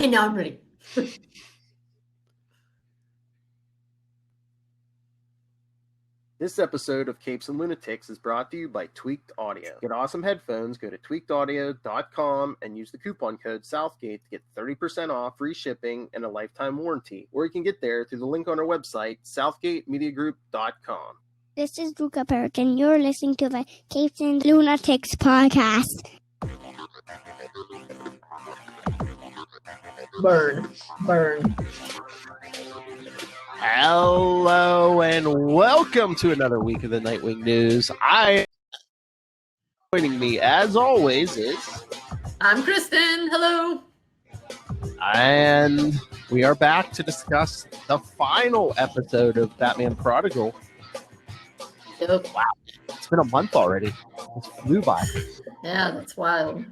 Okay, now I'm ready. This episode of Capes and Lunatics is brought to you by Tweaked Audio. Get awesome headphones, go to tweakedaudio.com and use the coupon code Southgate to get 30% off, free shipping, and a lifetime warranty. Or you can get there through the link on our website, southgatemediagroup.com. This is Luca Perk, and you're listening to the Capes and Lunatics Podcast. Burn. Hello and welcome to another week of the Nightwing news. Joining me as always is... I'm Kristen. Hello. And we are back to discuss the final episode of Batman Prodigal. Yep. Wow, it's been a month already. It flew by. Yeah, that's wild.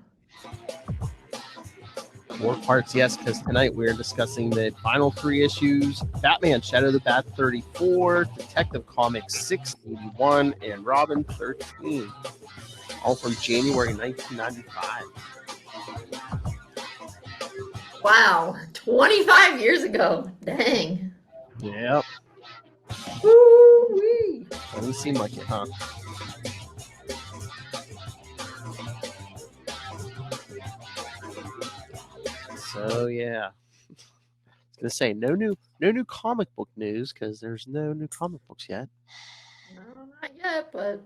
4 parts, yes, because tonight we're discussing the final 3 issues: Batman Shadow of the Bat 34, Detective Comics 681, and Robin 13, all from January 1995. Wow, 25 years ago. Dang. Yep. Woo-wee. Doesn't seem like it, huh? So yeah, I was gonna say no new comic book news because there's no new comic books yet. No, not yet, but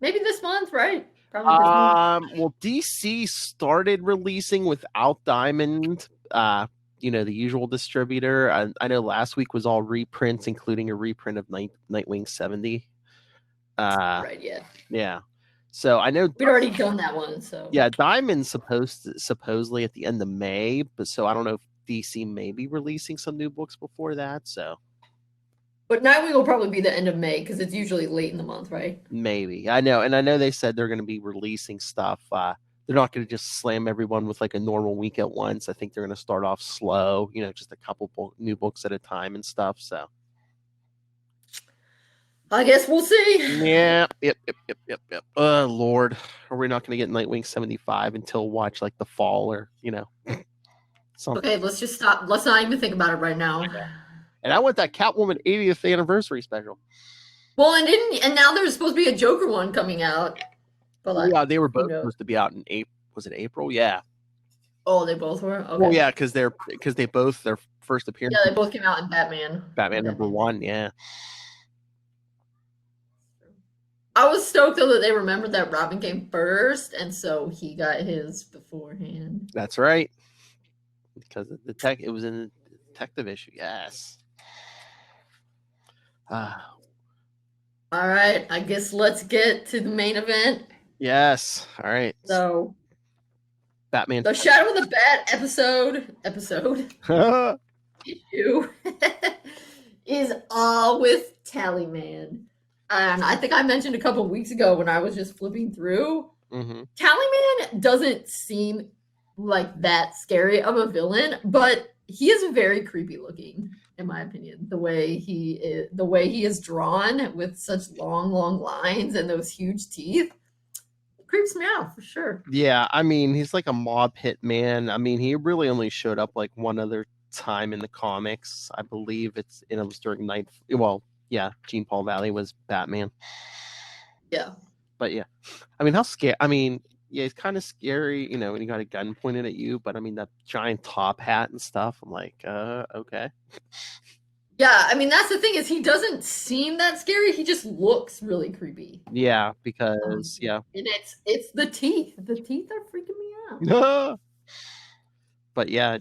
maybe this month, right? Probably this month. Well, DC started releasing without Diamond. The usual distributor. I know last week was all reprints, including a reprint of Nightwing 70. Right. Yeah. Yeah. So I know we'd already done that one. So yeah, Diamond's supposedly at the end of May, but so I don't know if DC may be releasing some new books before that. So, but Nightwing will probably be the end of May because it's usually late in the month, right? Maybe. I know, and I know they said they're going to be releasing stuff. They're not going to just slam everyone with like a normal week at once. I think they're going to start off slow, just a couple new books at a time and stuff. So. I guess we'll see. Yeah. Yep. Oh, Lord. Are we not going to get Nightwing 75 until watch like the fall or, something? Okay, let's just stop. Let's not even think about it right now. And I want that Catwoman 80th anniversary special. Well, and now there's supposed to be a Joker one coming out. But yeah, they were both supposed to be out in April. Was it April? Yeah. Oh, they both were? Okay. Well, yeah, because their first appearance. Yeah, they both came out in Batman. Batman #1, yeah. I was stoked though that they remembered that Robin came first, and so he got his beforehand. That's right. Because it was in the detective issue, yes. All right, I guess let's get to the main event. Yes. All right. So Batman. The Shadow of the Bat episode issue is all with Tallyman. And I think I mentioned a couple weeks ago when I was just flipping through, Tallyman doesn't seem like that scary of a villain, but he is very creepy looking, in my opinion. The way he is drawn with such long lines and those huge teeth creeps me out for sure. Yeah, I mean, he's like a mob hitman. I mean, he really only showed up like one other time in the comics. I believe it was during night. Well, yeah, Jean Paul Valley was Batman. Yeah. But yeah, I mean, how scary? I mean, yeah, it's kind of scary, when you got a gun pointed at you. But I mean, that giant top hat and stuff. I'm like, okay. Yeah, I mean, that's the thing is he doesn't seem that scary. He just looks really creepy. Yeah, because yeah, and it's the teeth. The teeth are freaking me out. But yeah,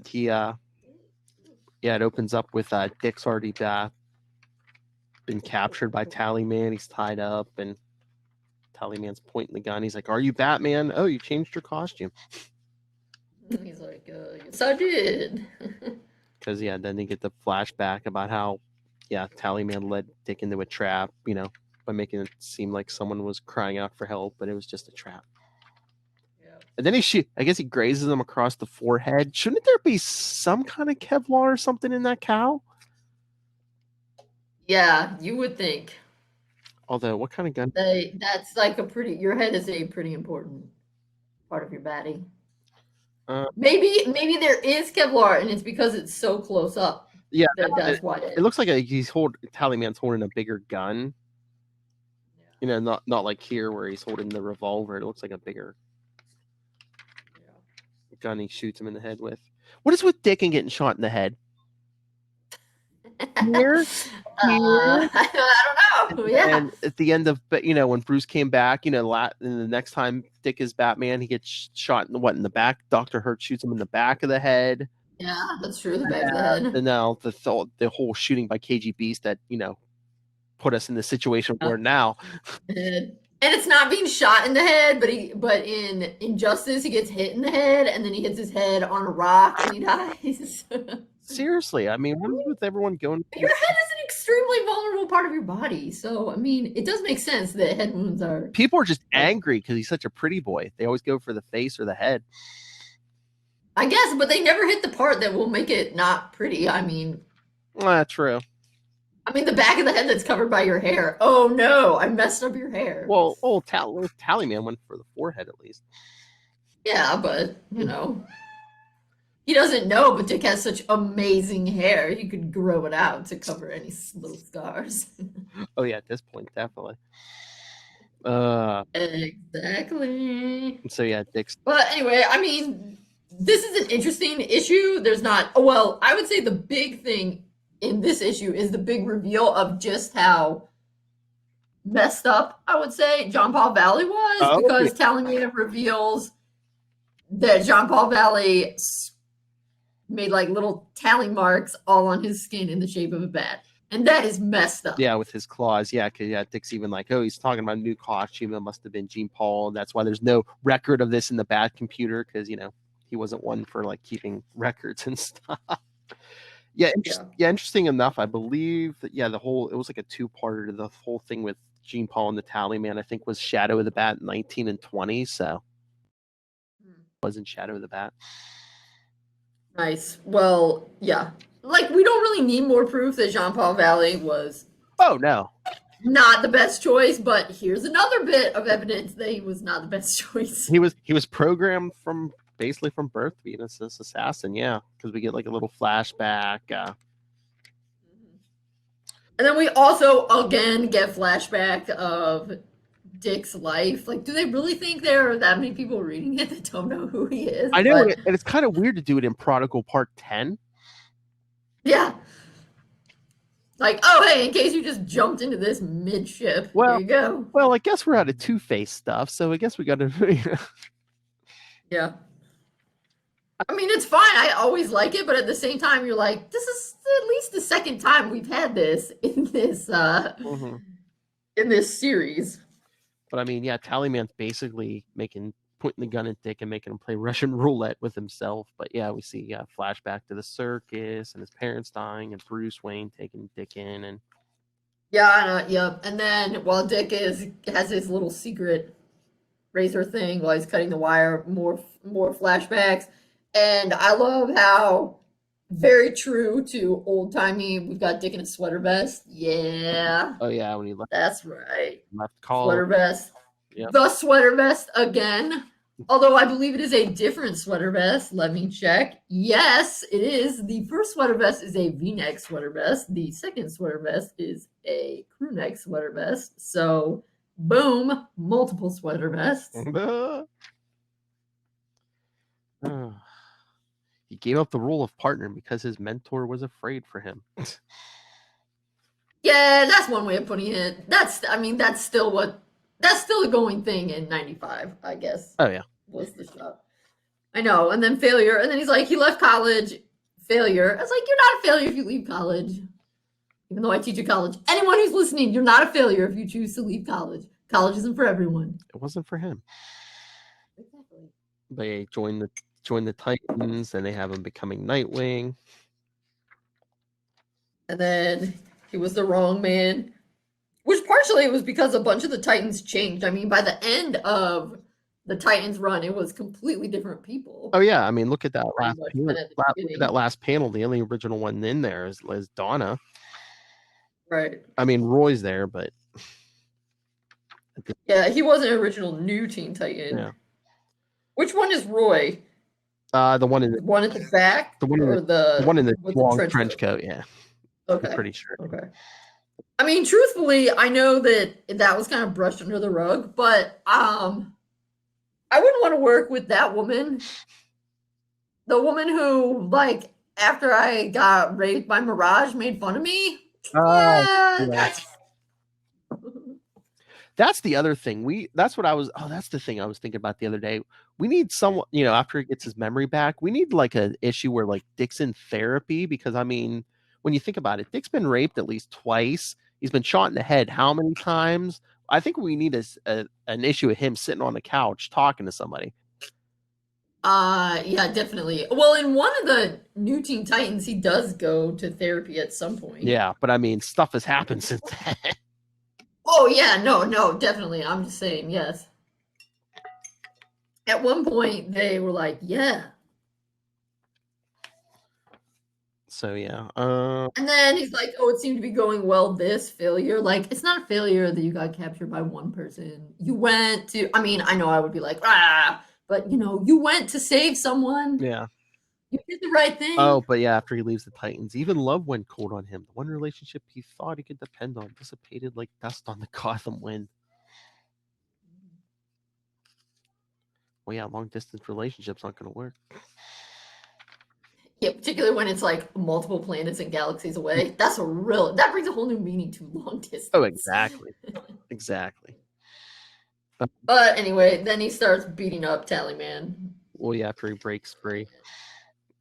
it opens up with Dick's already been captured by Tallyman. He's tied up, and Tallyman's pointing the gun. He's like, "Are you Batman? Oh, you changed your costume." He's like, "Yes, I did." Because then they get the flashback about how, Tallyman led Dick into a trap, by making it seem like someone was crying out for help, but it was just a trap. Yeah. And then I guess he grazes him across the forehead. Shouldn't there be some kind of Kevlar or something in that cow? Yeah, you would think. Although, what kind of gun? That's like your head is a pretty important part of your body. Maybe there is Kevlar, and it's because it's so close up. Yeah, that's why it looks like Tallyman's holding a bigger gun. You know, not like here where he's holding the revolver. It looks like a bigger gun he shoots him in the head with. What is with Dick and getting shot in the head? Here? I don't know. Yeah. And at the end of, when Bruce came back, and the next time Dick is Batman, he gets shot in the back. Dr. Hurt shoots him in the back of the head. Yeah, that's true. The back of the head. And now the whole shooting by KG Beast that put us in the situation we're now. And it's not being shot in the head, but in Injustice he gets hit in the head, and then he hits his head on a rock and he dies. Seriously, I mean, what is with everyone going? Your head is an extremely vulnerable part of your body, so I mean, it does make sense that head wounds are. People are just angry because he's such a pretty boy. They always go for the face or the head. I guess, but they never hit the part that will make it not pretty. I mean, true. I mean, the back of the head that's covered by your hair. Oh no, I messed up your hair. Well, Tallyman went for the forehead at least. Yeah, but he doesn't know. But Dick has such amazing hair; he could grow it out to cover any little scars. Oh yeah, at this point, definitely. Exactly. So yeah, Dick's. But anyway, I mean, this is an interesting issue. There's not. Well, I would say the big thing in this issue is the big reveal of just how messed up, I would say, John Paul Valley was, because Tallyman reveals that John Paul Valley made like little tally marks all on his skin in the shape of a bat. And that is messed up. Yeah, with his claws. Yeah, because Dick's even like, he's talking about a new costume. It must have been Jean Paul. That's why there's no record of this in the Bat computer, because, he wasn't one for like keeping records and stuff. Interesting enough, I believe that it was like a two-parter. The whole thing with Jean Paul and the Tallyman, I think, was Shadow of the Bat 19 and 20. So wasn't Shadow of the Bat. Nice. Well, yeah. Like, we don't really need more proof that Jean Paul Valley was. Oh no. Not the best choice, but here's another bit of evidence that he was not the best choice. He was programmed basically from birth to be an assassin, because we get like a little flashback. And then we also again get flashback of Dick's life. Like, do they really think there are that many people reading it that don't know who he is? I know, and it's kind of weird to do it in Prodigal Part 10. Yeah. Like, oh, hey, in case you just jumped into this midship, there you go. Well, I guess we're out of Two-Face stuff, so I guess we got to... Yeah. I mean, it's fine. I always like it, but at the same time, you're like, this is at least the second time we've had this in this in this series. But I mean, Tallyman's basically putting the gun at Dick and making him play Russian roulette with himself. But we see flashback to the circus and his parents dying and Bruce Wayne taking Dick in and. And then while Dick has his little secret razor thing while he's cutting the wire, more flashbacks. And I love how very true to old timey. We've got Dick in a sweater vest. Yeah. Oh yeah, when he left. That's right. Left collar. Sweater vest. Yep. The sweater vest again. Although I believe it is a different sweater vest. Let me check. Yes, it is. The first sweater vest is a V-neck sweater vest. The second sweater vest is a crew neck sweater vest. So, boom, multiple sweater vests. He gave up the role of partner because his mentor was afraid for him. Yeah, that's one way of putting it. That's still a going thing in 95, I guess. Oh yeah. Was the shot. I know. And then failure. And then he's like, he left college. Failure. I was like, you're not a failure if you leave college. Even though I teach at college. Anyone who's listening, you're not a failure if you choose to leave college. College isn't for everyone. It wasn't for him. Exactly. They joined the Titans, and they have him becoming Nightwing. And then he was the wrong man. Which partially it was because a bunch of the Titans changed. I mean, by the end of the Titans run, it was completely different people. Oh yeah, I mean, look at that last panel. The only original one in there is Donna. Right. I mean, Roy's there, but yeah, he was an original new Teen Titan. Yeah. Which one is Roy? The one in one at the back, the one in or the one in the with long trench coat. Yeah. Okay. I'm pretty sure. Okay. I mean, truthfully, I know that was kind of brushed under the rug, but I wouldn't want to work with that woman. The woman who, like, after I got raped by Mirage, made fun of me. That's the other thing. That's the thing I was thinking about the other day. We need someone, after he gets his memory back, we need like an issue where like Dick's in therapy, because I mean, when you think about it, Dick's been raped at least twice. He's been shot in the head how many times? I think we need an issue of him sitting on the couch talking to somebody. Yeah, definitely. Well, in one of the new Teen Titans, he does go to therapy at some point. Yeah, but I mean, stuff has happened since then. Oh yeah, no, definitely. I'm just saying, yes. At one point, they were like, yeah. So yeah. And then he's like, oh, it seemed to be going well, this failure. Like, it's not a failure that you got captured by one person. You went to, I mean, I know I would be like, but you went to save someone. Yeah. You did the right thing. Oh, but yeah, after he leaves the Titans, even love went cold on him. The one relationship he thought he could depend on dissipated like dust on the Gotham wind. Well, yeah, long distance relationships aren't going to work. Yeah, particularly when it's like multiple planets and galaxies away. That brings a whole new meaning to long distance. Oh, exactly. Exactly. But anyway, then he starts beating up Tallyman. Well, yeah, after he breaks free.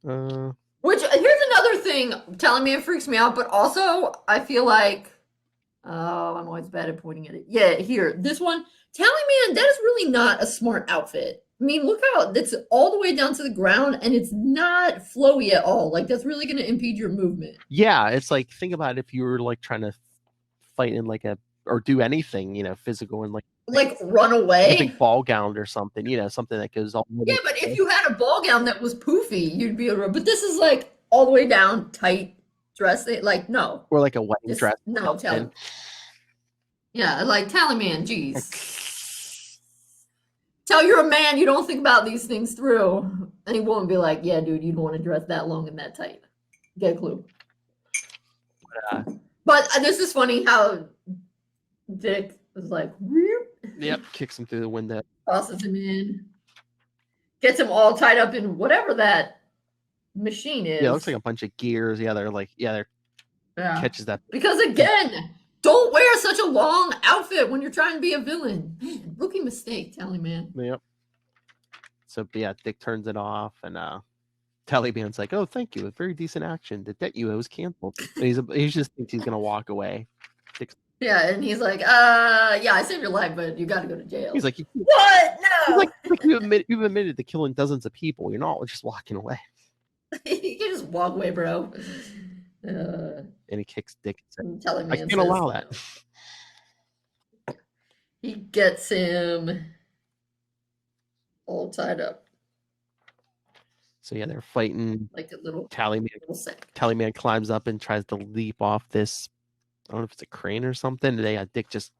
Which, here's another thing. Tallyman freaks me out, but also I feel like, I'm always bad at pointing at it. Yeah, here, this one, Tallyman, that is really not a smart outfit. I mean, look how it's all the way down to the ground, and it's not flowy at all. Like, that's really going to impede your movement. Yeah, it's like, think about if you were like trying to fight in like or do anything, physical, and like run away, a big ball gown or something, something that goes all. Yeah, but if you had a ball gown that was poofy, you'd be able to. But this is like all the way down, tight dress. Like no, or like a wedding dress. No, yeah, like Tallyman, geez. Tell you're a man, you don't think about these things through. And he won't be like, yeah, dude, you don't want to dress that long and that tight. Get a clue. But this is funny how Dick was like, yep, kicks him through the window. Tosses him in. Gets him all tied up in whatever that machine is. Yeah, it looks like a bunch of gears. Yeah, they're catches that. Because again, don't wear such a long outfit when you're trying to be a villain. Man, rookie mistake, Tallyman. Yep. So yeah, Dick turns it off, and Tallyman's like, "Oh, thank you, a very decent action. The debt you owe is canceled." And he just thinks he's gonna walk away. Yeah, and he's like, yeah, I saved your life, but you got to go to jail. He's like, what? No. He's like you've admitted to killing dozens of people. You're not just walking away. You can just walk away, bro. And he kicks Dick. I can't allow that. He gets him all tied up. So yeah, they're fighting. Like a little Tallyman. Tallyman climbs up and tries to leap off this. I don't know if it's a crane or something. And Dick just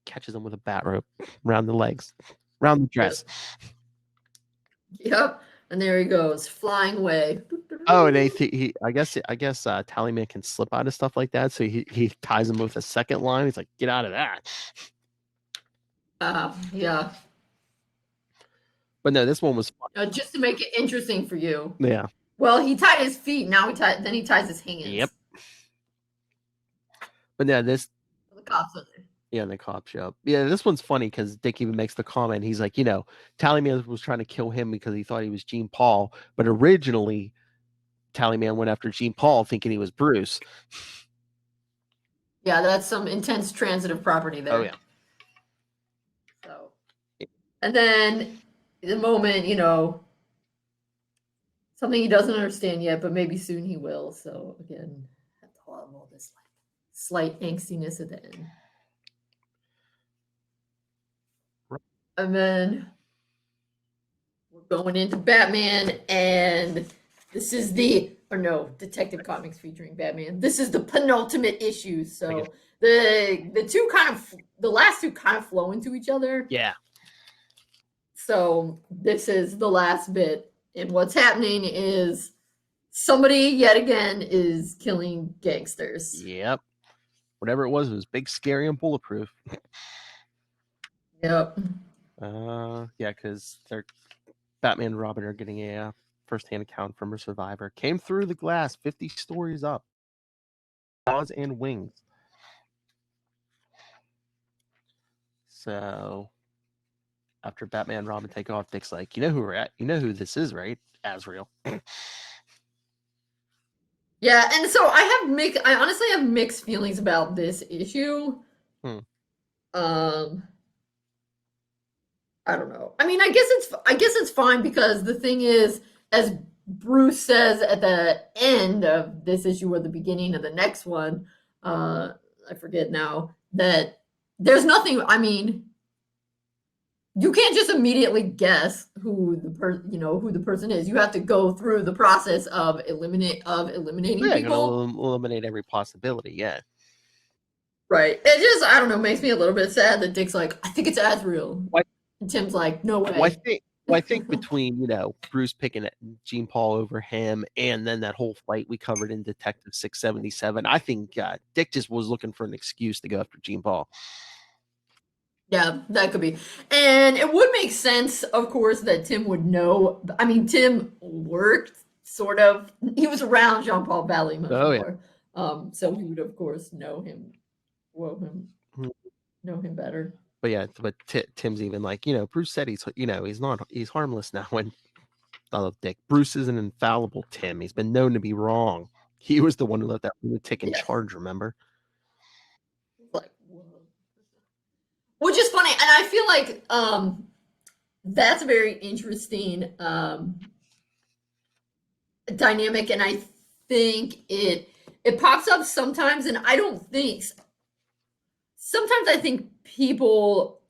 catches him with a bat rope around the legs, around the dress. Yep. And there he goes, flying away. Oh, and I guess Tallyman can slip out of stuff like that. So he ties him with a second line. He's like, get out of that. Yeah. But no, this one was fun. Just to make it interesting for you. Yeah. Well, he tied his feet. Now then he ties his hands. Yep. But yeah, the cops are there. Yeah, and the cops show up. Yeah, this one's funny because Dick even makes the comment. He's like, Tallyman was trying to kill him because he thought he was Jean Paul, but originally Tallyman went after Jean Paul thinking he was Bruce. Yeah, that's some intense transitive property there. Oh yeah. So, and then the moment, something he doesn't understand yet, but maybe soon he will. So again, have to have all this like slight angstiness at the end. And then we're going into Batman, and this is Detective Comics featuring Batman. This is the penultimate issue. So the last two kind of flow into each other. Yeah. So this is the last bit. And what's happening is somebody yet again is killing gangsters. Yep. Whatever it was big, scary, and bulletproof. Yep. Yeah, because they're Batman and Robin are getting a first-hand account from a survivor. Came through the glass 50 stories up. Claws and wings. So after Batman and Robin take off, Dick's like, you know who we're at? You know who this is, right? Azrael. Yeah, and so I honestly have mixed feelings about this issue. I don't know. I mean, I guess it's fine because the thing is, as Bruce says at the end of this issue or the beginning of the next one, I forget now, that there's nothing, I mean, you can't just immediately guess who the person is. You have to go through the process of eliminating Yeah, people. Eliminate every possibility, yeah. Right. It just, I don't know, makes me a little bit sad that Dick's like, I think it's Azrael. And Tim's like, no way. Well, I think between, Bruce picking Jean Paul over him and then that whole fight we covered in Detective 677, I think Dick just was looking for an excuse to go after Jean Paul. Yeah, that could be. And it would make sense, of course, that Tim would know. I mean, Tim worked sort of. He was around Jean Paul Valley much more. Yeah. So he would, of course, know him better. But yeah, Tim's even like, Bruce said he's harmless now. When I love Dick. Bruce isn't infallible, Tim. He's been known to be wrong. He was the one who let that lunatic in charge, remember? Like, whoa. Which is funny, and I feel like that's a very interesting dynamic, and I think it pops up sometimes, and I don't think. Sometimes I think people,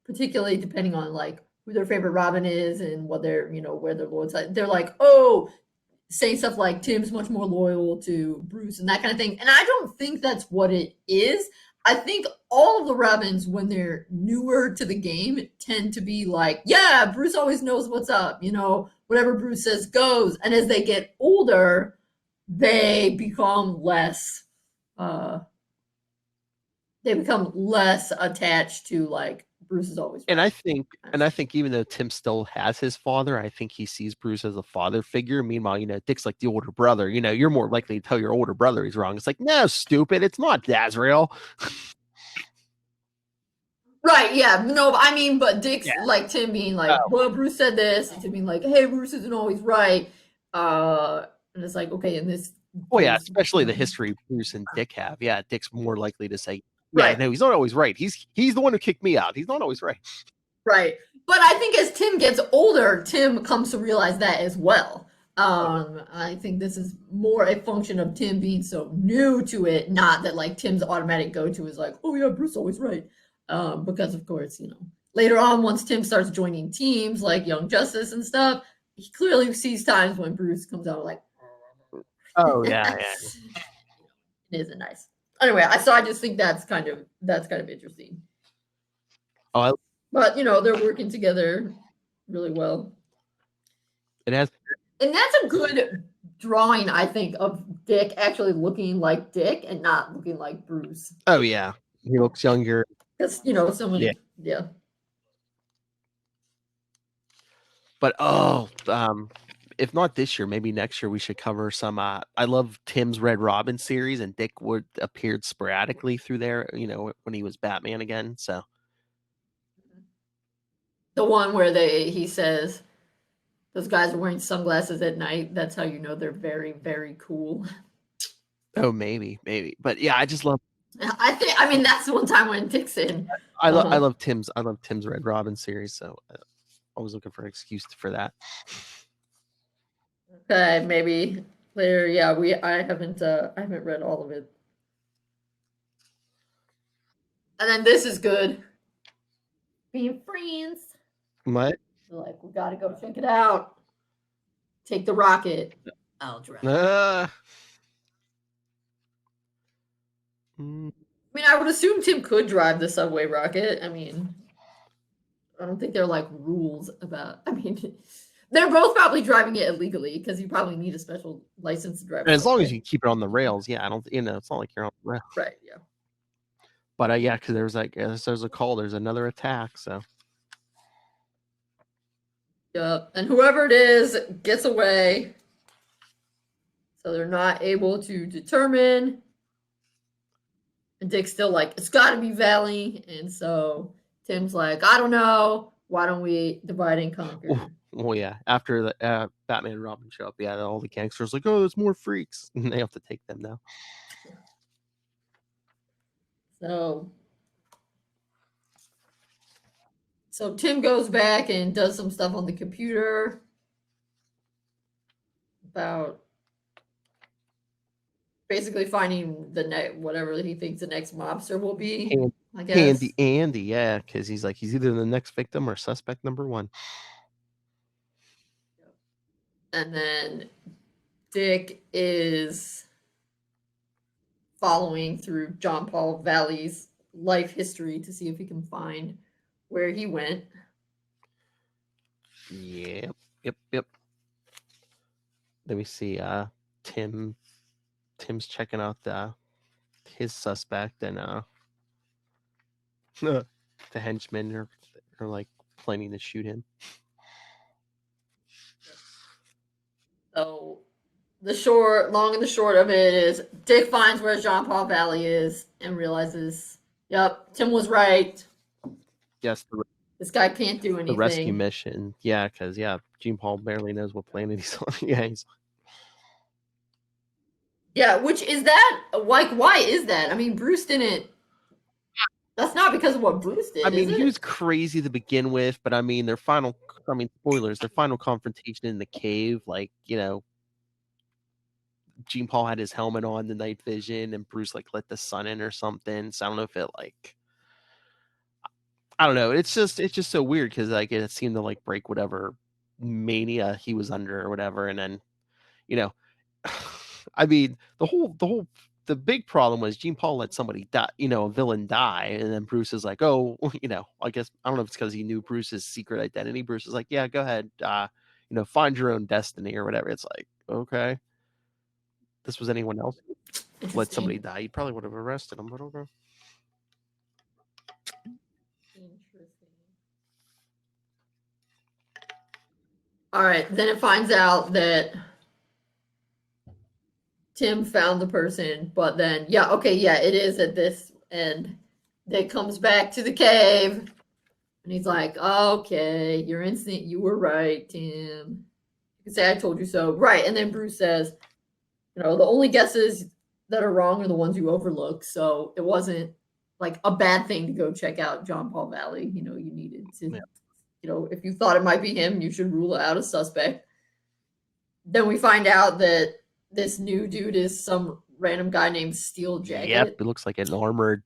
particularly depending on like who their favorite Robin is and what their where their loyalty, they're like, oh, saying stuff like Tim's much more loyal to Bruce and that kind of thing. And I don't think that's what it is. I think all of the Robins, when they're newer to the game, tend to be like, yeah, Bruce always knows what's up. Whatever Bruce says goes. And as they get older, they become less attached to like Bruce is always right. And I think even though Tim still has his father, I think he sees Bruce as a father figure. Meanwhile, Dick's like the older brother. You're more likely to tell your older brother he's wrong. It's like, no, stupid, it's not Azrael. Right, yeah. No, I mean, but Dick's like Tim being like, well, Bruce said this, and Tim being like, hey, Bruce isn't always right. And it's like, okay, in this especially the history Bruce and Dick have. Yeah, Dick's more likely to say, right. No, he's not always right. He's the one who kicked me out. He's not always right. Right. But I think as Tim gets older, Tim comes to realize that as well. I think this is more a function of Tim being so new to it, not that like Tim's automatic go-to is like, oh yeah, Bruce is always right. Because of course, later on, once Tim starts joining teams like Young Justice and stuff, he clearly sees times when Bruce comes out like, oh yeah. It isn't nice. Anyway, I just think that's kind of interesting. But they're working together really well. It has, and that's a good drawing, I think, of Dick actually looking like Dick and not looking like Bruce. Oh yeah, he looks younger. Because someone, yeah. But if not this year, maybe next year we should cover some. I love Tim's Red Robin series, and Dick Wood appeared sporadically through there. When he was Batman again. So the one where he says those guys are wearing sunglasses at night. That's how you know they're very, very cool. Oh, maybe, but yeah, I just love. I mean, that's the one time when Dick's in. I love Tim's Red Robin series, so I was looking for an excuse for that. Okay, maybe later. Yeah, I haven't read all of it. And then this is good. Being friends. What? They're like, we gotta go check it out. Take the rocket. I'll drive. I mean, I would assume Tim could drive the subway rocket. I mean, I don't think there are like rules about. I mean, They're both probably driving it illegally because you probably need a special license to drive. As long as you keep it on the rails, yeah. I don't, it's not like you're on the rail. Right, yeah. But yeah, because there's a call, there's another attack, so. Yep, and whoever it is gets away. So they're not able to determine. And Dick's still like, it's got to be Valley. And so Tim's like, I don't know. Why don't we divide and conquer? Well, yeah. After the Batman and Robin show up, yeah, all the gangsters like, oh, there's more freaks, and they have to take them now. So Tim goes back and does some stuff on the computer about basically finding whatever he thinks the next mobster will be. I guess Andy, yeah, because he's either the next victim or suspect number 1. And then Dick is following through John Paul Valley's life history to see if he can find where he went. Yep. Then we see Tim's checking out his suspect, and the henchmen are like planning to shoot him. So long and the short of it is Dick finds where Jean Paul Valley is and realizes, yep, Tim was right. Yes, this guy can't do anything. The rescue mission, yeah, because Jean Paul barely knows what planet he's on. Which is that? Like, why is that? I mean, Bruce didn't. That's not because of what Bruce did. I mean, he was crazy to begin with, but I mean, spoilers, their final confrontation in the cave, like, Jean Paul had his helmet on, the night vision, and Bruce like let the sun in or something. So I don't know if it I don't know. It's just so weird because like it seemed to like break whatever mania he was under or whatever, and then I mean the big problem was Jean Paul let somebody die, a villain die, and then Bruce is like, oh, I guess I don't know if it's because he knew Bruce's secret identity. Bruce is like, yeah, go ahead, find your own destiny or whatever. It's like, okay, this was anyone else let somebody die, he probably would have arrested him, but okay. All right, then it finds out that Tim found the person, but then, it is at this end. Dick comes back to the cave, and he's like, okay, your instinct, you were right, Tim. You can say I told you so. Right, and then Bruce says, the only guesses that are wrong are the ones you overlook, so it wasn't like a bad thing to go check out John Paul Valley. You needed to... Yeah. If you thought it might be him, you should rule out a suspect. Then we find out that this new dude is some random guy named Steel Jacket. Yep, it looks like an armored,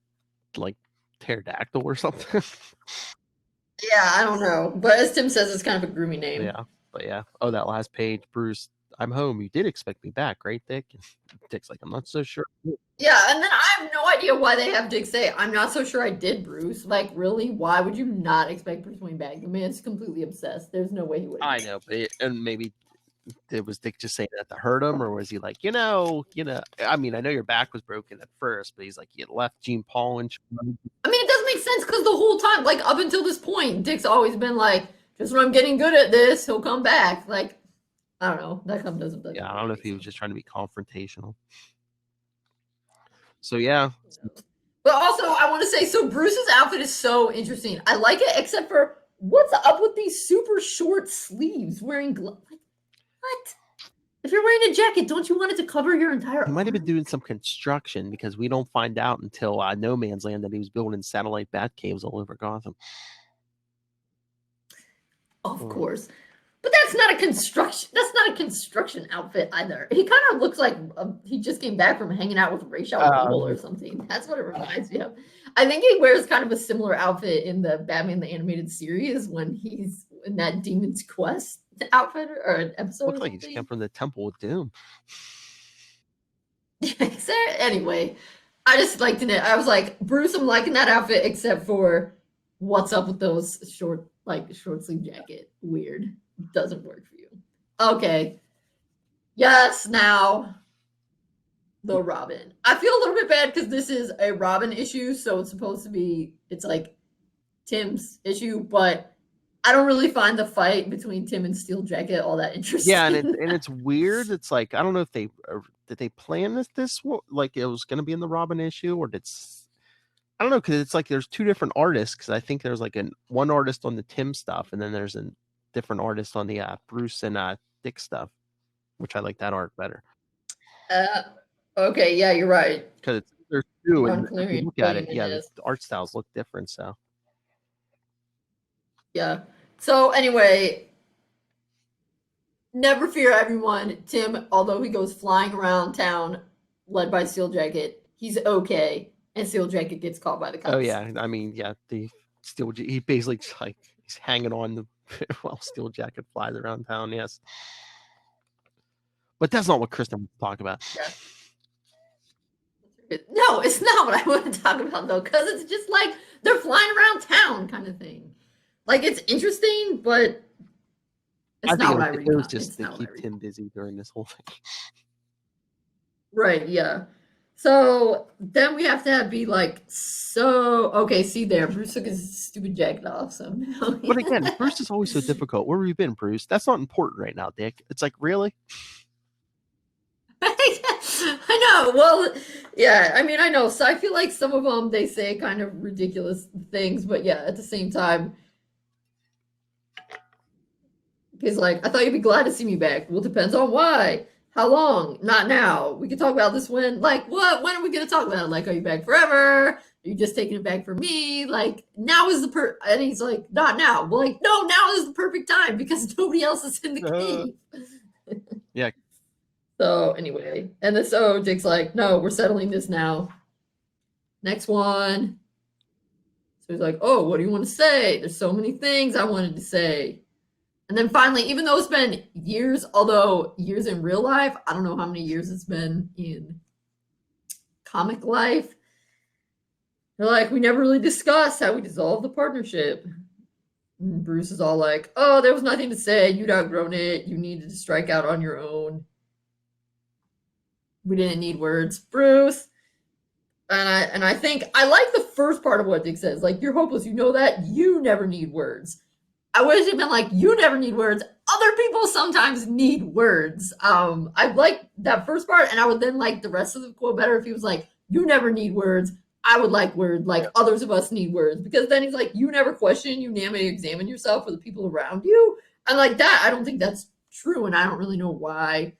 like, pterodactyl or something. Yeah, I don't know. But as Tim says, it's kind of a groomy name. Yeah, but yeah. Oh, that last page, Bruce, I'm home. You did expect me back, right, Dick? And Dick's like, I'm not so sure. Yeah, and then I have no idea why they have Dick say, I'm not so sure I did, Bruce. Like, really? Why would you not expect Bruce Wayne back? The man's completely obsessed. There's no way he would. I know, but and maybe it was Dick just saying that to hurt him, or was he like, I mean, I know your back was broken at first, but he's like, you left Jean Paul and... I mean, it does make sense because the whole time, like, up until this point, Dick's always been like, just when I'm getting good at this, he'll come back. Like, I don't know. That doesn't. Yeah, I don't know if he was just trying to be confrontational. So yeah. But also, I want to say, so Bruce's outfit is so interesting. I like it, except for what's up with these super short sleeves wearing gloves? What? If you're wearing a jacket, don't you want it to cover your entire arm? He might have been doing some construction because we don't find out until No Man's Land that he was building satellite bat caves all over Gotham. Of course. But that's not a construction outfit either. He kind of looks like he just came back from hanging out with Ra's al Ghul or something. That's what it reminds me of. I think he wears kind of a similar outfit in the Batman the Animated Series when he's in that Demon's Quest outfit or an episode. Looks like he just came from the Temple of Doom. Anyway, I just liked it. I was like, Bruce, I'm liking that outfit, except for what's up with those short sleeve jacket. Weird. doesn't work for you. Okay. Yes, now the Robin. I feel a little bit bad because this is a Robin issue, so it's supposed to be, it's like Tim's issue, but I don't really find the fight between Tim and Steel Jacket all that interesting. Yeah, and it's weird. It's like, I don't know if did they plan this like it was going to be in the Robin issue, or I don't know, because it's like there's two different artists, because I think there's like one artist on the Tim stuff, and then there's a different artist on the Bruce and Dick stuff, which I like that art better. Okay, yeah, you're right. Because there's two, and if you look at it, the art styles look different, so. Yeah. So anyway, never fear, everyone. Tim, although he goes flying around town, led by Steel Jacket, he's okay. And Steel Jacket gets caught by the cops. Oh yeah, I mean, yeah, he basically like he's hanging on while Steel Jacket flies around town. Yes, but that's not what Kristen wants to talk about. Yeah. No, it's not what I want to talk about though, because it's just like they're flying around town kind of thing. Like it's interesting, but it's not what I read. It was just to keep Tim busy during this whole thing. Right. Yeah. So then we have to be like, so okay, see there, Bruce took his stupid jacket off somehow. But again, Bruce is always so difficult. Where have you been, Bruce? That's not important right now, Dick. It's like, really? I know. Well, yeah, I mean, I know. So I feel like some of them, they say kind of ridiculous things, but yeah, at the same time, he's like, I thought you'd be glad to see me back. Well, depends on why. How long? Not now. We can talk about this when. Like, what? When are we going to talk about it? Like, are you back forever? Are you just taking it back for me? Like, now is the and he's like, not now. Well, like, no, now is the perfect time because nobody else is in the cave. Yeah. So anyway, and then so Dick's like, no, we're settling this now. Next one. So he's like, oh, what do you want to say? There's so many things I wanted to say. And then finally, even though it's been years, although years in real life, I don't know how many years it's been in comic life. They're like, we never really discussed how we dissolved the partnership. And Bruce is all like, oh, there was nothing to say. You'd outgrown it. You needed to strike out on your own. We didn't need words. Bruce. And I think I like the first part of what Dick says. Like, you're hopeless. You know that. You never need words. I wish it'd been like, you never need words. Other people sometimes need words. I like that first part, and I would then like the rest of the quote better if he was like, you never need words. I would like words, like others of us need words. Because then he's like, you never question, you never examine yourself or the people around you. And like that, I don't think that's true, and I don't really know why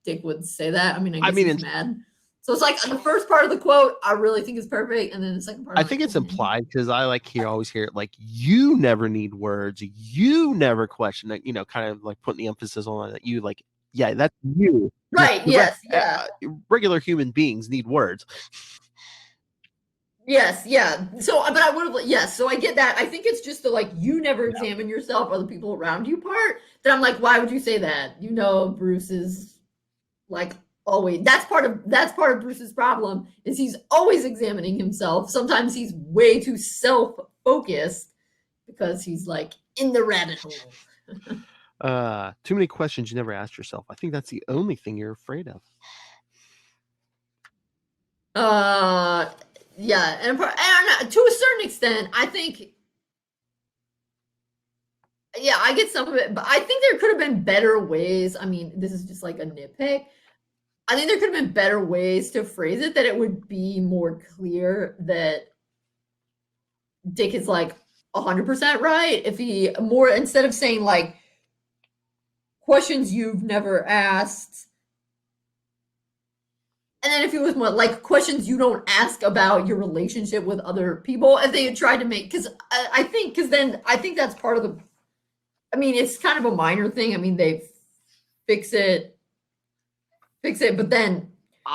Dick would say that. I mean, I guess he's mad. So it's like the first part of the quote, I really think is perfect, and then the second part. I think it's implied because I always hear it like, you never need words, you never question it. You know, kind of like putting the emphasis on that. You like, yeah, that's you. Right? Yes. Yeah. Regular human beings need words. Yes. Yeah. So, but I would have. Yes. So I get that. I think it's just the like, you never examine yourself or the people around you part. That I'm like, why would you say that? You know, Bruce is like. Always, that's part of Bruce's problem is he's always examining himself. Sometimes he's way too self-focused because he's like in the rabbit hole. Too many questions you never asked yourself. I think that's the only thing you're afraid of. Yeah, and to a certain extent, I think. Yeah, I get some of it, but I think there could have been better ways. I mean, this is just like a nitpick. I think there could have been better ways to phrase it that it would be more clear that Dick is like 100% right. If he more, instead of saying like questions you've never asked, and then if it was more like questions you don't ask about your relationship with other people, if they had tried to make, because I think that's part of the, I mean, it's kind of a minor thing. I mean, they fix it, but then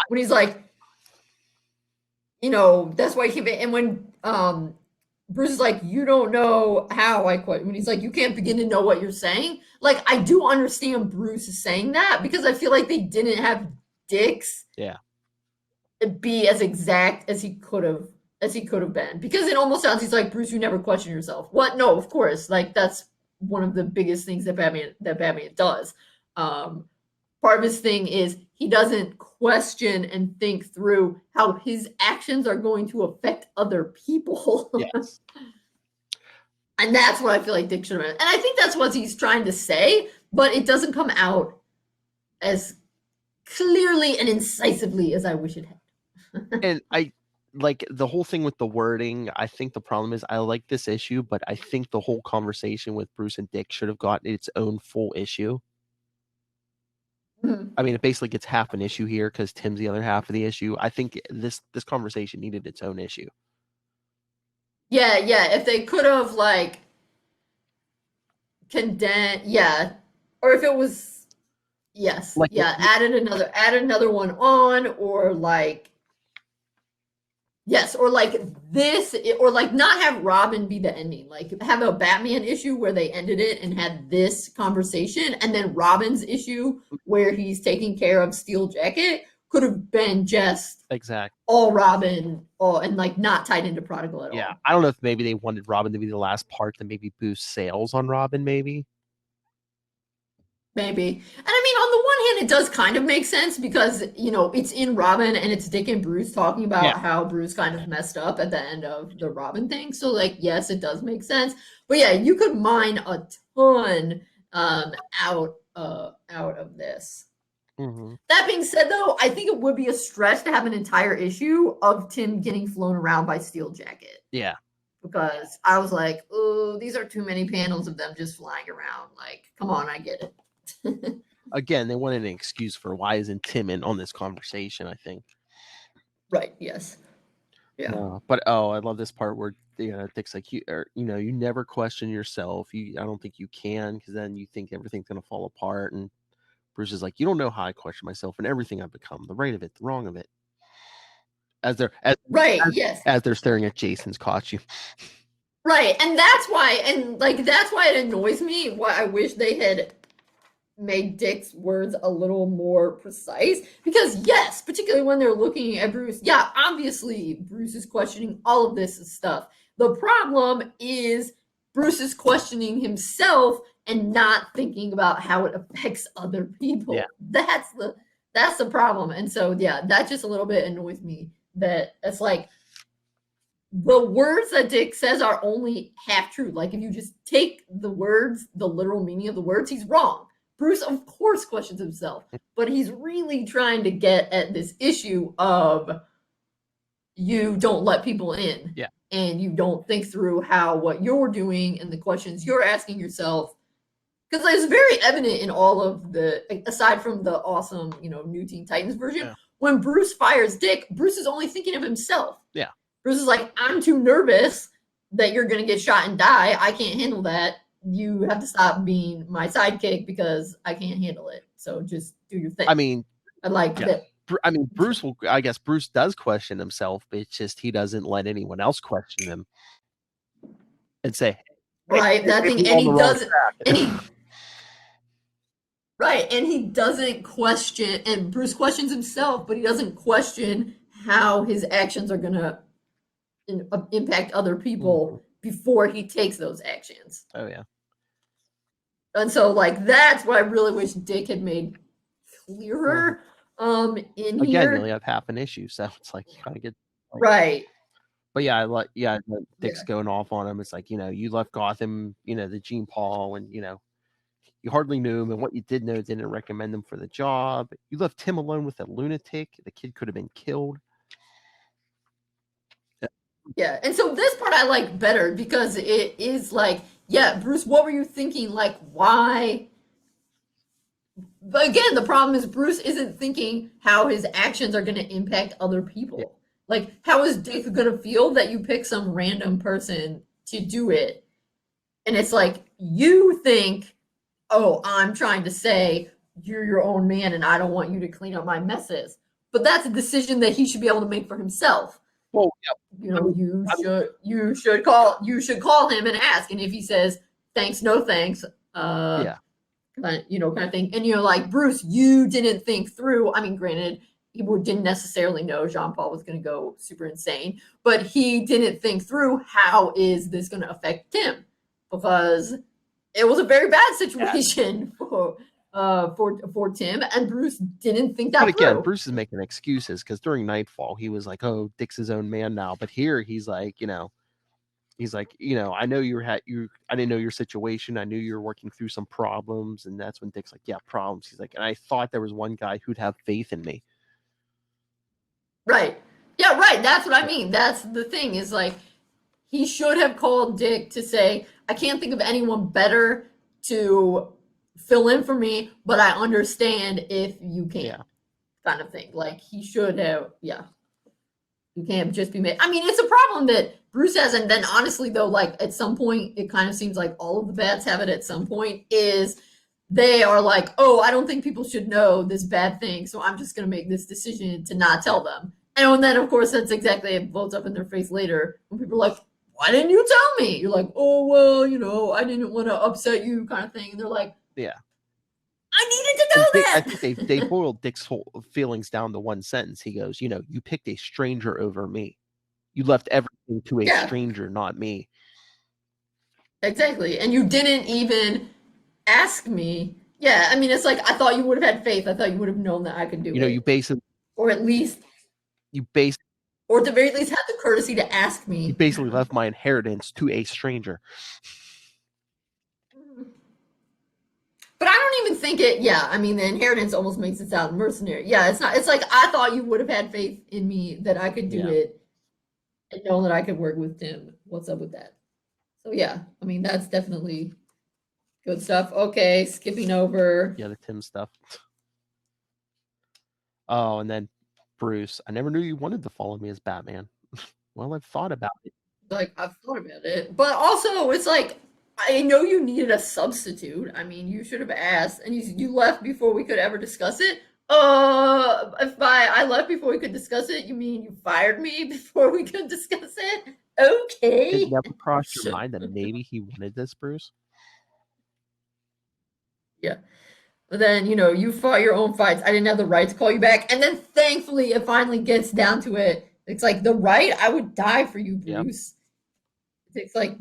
when he's like, you know, that's why he came in. And when Bruce is like, you don't know how I quit. When he's like, you can't begin to know what you're saying. Like, I do understand Bruce is saying that because I feel like they didn't have Dick's be as exact as he could have been. Because it almost sounds, he's like, Bruce, you never question yourself. What? No, of course. Like, that's one of the biggest things that Batman does. Part of his thing is he doesn't question and think through how his actions are going to affect other people. Yes. And that's what I feel like Dick should have. And I think that's what he's trying to say, but it doesn't come out as clearly and incisively as I wish it had. And I like the whole thing with the wording. I think the problem is I like this issue, but I think the whole conversation with Bruce and Dick should have gotten its own full issue. I mean, it basically gets half an issue here because Tim's the other half of the issue. I think this conversation needed its own issue. Yeah. If they could have like condensed, or if it was, Like, added another one on, or like, or like this, or like not have Robin be the ending, like have a Batman issue where they ended it and had this conversation, and then Robin's issue where he's taking care of Steel Jacket could have been just exactly all Robin, and like not tied into Prodigal at all. Yeah, I don't know if maybe they wanted Robin to be the last part to maybe boost sales on Robin, maybe. And I mean, on the one hand, it does kind of make sense because, it's in Robin and it's Dick and Bruce talking about how Bruce kind of messed up at the end of the Robin thing. So, like, yes, it does make sense. But yeah, you could mine a ton out of this. Mm-hmm. That being said, though, I think it would be a stretch to have an entire issue of Tim getting flown around by Steel Jacket. Yeah. Because I was like, oh, these are too many panels of them just flying around. Like, come on, I get it. Again, they wanted an excuse for why isn't Tim in on this conversation, I think. Right, yes. Yeah. But I love this part where Dick's like, you never question yourself. I don't think you can, because then you think everything's gonna fall apart. And Bruce is like, you don't know how I question myself and everything I've become, the right of it, the wrong of it. As they're staring at Jason's costume. Right, and that's why it annoys me. Why I wish they had made Dick's words a little more precise, because yes, particularly when they're looking at Bruce, obviously Bruce is questioning all of this stuff. The problem is Bruce is questioning himself and not thinking about how it affects other people. Yeah. That's the problem. And so that just a little bit annoys me, that it's like the words that Dick says are only half true. Like if you just take the words, the literal meaning of the words, he's wrong. Bruce, of course, questions himself, but he's really trying to get at this issue of you don't let people in. Yeah. And you don't think through how what you're doing and the questions you're asking yourself. Because it's very evident in all of the, aside from the awesome, New Teen Titans version, when Bruce fires Dick, Bruce is only thinking of himself. Yeah. Bruce is like, I'm too nervous that you're going to get shot and die. I can't handle that. You have to stop being my sidekick because I can't handle it. So just do your thing. I mean, I like that. I mean, Bruce does question himself, but it's just he doesn't let anyone else question him and say, right, that thing, and he doesn't, right, and he doesn't question, and Bruce questions himself, but he doesn't question how his actions are going to impact other people before he takes those actions. Oh, yeah. And so, that's what I really wish Dick had made clearer in here. Again, you only have half an issue, so it's like you kind of get... right. But Dick's going off on him. It's like, you left Gotham, the Gene Paul, and, you hardly knew him, and what you did know didn't recommend him for the job. You left him alone with a lunatic. The kid could have been killed. Yeah, and so this part I like better because it is like, Bruce, what were you thinking? Like, why? But again, the problem is Bruce isn't thinking how his actions are going to impact other people. Yeah. Like, how is Dick going to feel that you pick some random person to do it? And it's like, you think, oh, I'm trying to say you're your own man and I don't want you to clean up my messes. But that's a decision that he should be able to make for himself. Well, you should call him and ask, and if he says thanks, no thanks, kind of thing, and you're like, Bruce, you didn't think through. I mean, granted, he didn't necessarily know Jean Paul was going to go super insane, but he didn't think through how is this going to affect Tim, because it was a very bad situation for Tim, and Bruce didn't think that But again, through. Bruce is making excuses because during Nightfall he was like, "Oh, Dick's his own man now." But here he's like, I know I didn't know your situation. I knew you were working through some problems, and that's when Dick's like, "Yeah, problems." He's like, "And I thought there was one guy who'd have faith in me." Right. Yeah, right. That's what I mean. That's the thing is like he should have called Dick to say, I can't think of anyone better to fill in for me, but I understand if you can. Yeah. Kind of thing. Like he should have, yeah. You can't just be made. I mean, it's a problem that Bruce has, and then honestly though, like at some point, it kind of seems like all of the bats have it at some point, is they are like, oh, I don't think people should know this bad thing, so I'm just going to make this decision to not tell them. And then, of course, that's exactly, it blows up in their face later when people are like, why didn't you tell me? You're like, oh, well, I didn't want to upset you kind of thing. And they're like, yeah, I needed to know that. I think they boiled Dick's whole feelings down to one sentence. He goes, you picked a stranger over me. You left everything to a stranger, not me. Exactly. And you didn't even ask me. Yeah, I mean, it's like, I thought you would have had faith. I thought you would have known that I could do it. You basically... Or at least... Or at the very least have the courtesy to ask me. You basically left my inheritance to a stranger. But I don't even think it... Yeah, I mean, the inheritance almost makes it sound mercenary. Yeah, it's not... It's like, I thought you would have had faith in me that I could do it and know that I could work with Tim. What's up with that? So, yeah, I mean, that's definitely... good stuff. Okay, skipping over. Yeah, the Tim stuff. Oh, and then Bruce. I never knew you wanted to follow me as Batman. Well, I've thought about it. Like, I've thought about it. But also, it's like, I know you needed a substitute. I mean, you should have asked. And you left before we could ever discuss it. If I left before we could discuss it, you mean you fired me before we could discuss it? Okay. It never crossed your mind that maybe he wanted this, Bruce? Yeah. But then, you fought your own fights. I didn't have the right to call you back. And then thankfully it finally gets down to it. It's like the right, I would die for you, Bruce. Yep. It's like,